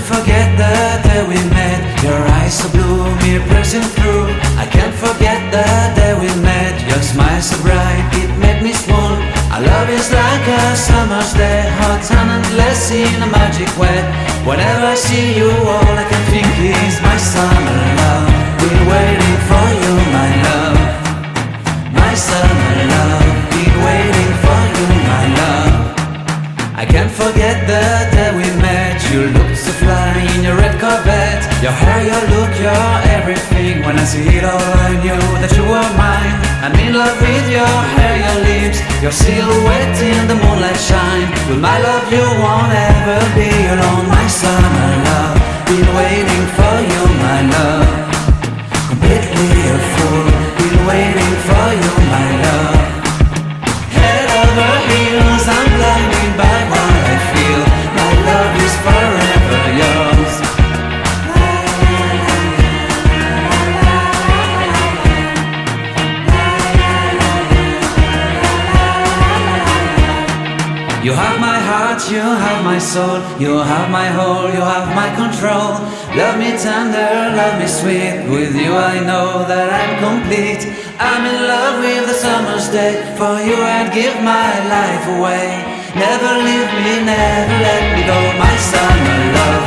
forget the day we met. Your eyes so blue, me pressing through. I can't forget the day we met. Your smile so bright, it made me swoon. Our love is like a summer's day, hot and endless in a magic way. Whenever I see you, all I can think is my summer love. Been waiting for you, my love. My summer love. Been waiting for you, my love. I can't forget the day we met. You looked so fly in your red Corvette. Your hair, your look, your everything. When I see it all, I knew that you were mine. I'm in love with your hair, your lips, your silhouette in the moonlight shine. With my love, you won't ever be alone. My summer love, been waiting for you, my love. Completely a fool, been waiting for you, my love. Head over heels, I'm blinded by what I feel. My love is forever yours. You have my heart, you have my soul. You have my whole, you have my control. Love me tender, love me sweet. With you I know that I'm complete. I'm in love with the summer's day. For you I'd give my life away. Never leave me, never let me go. My summer love,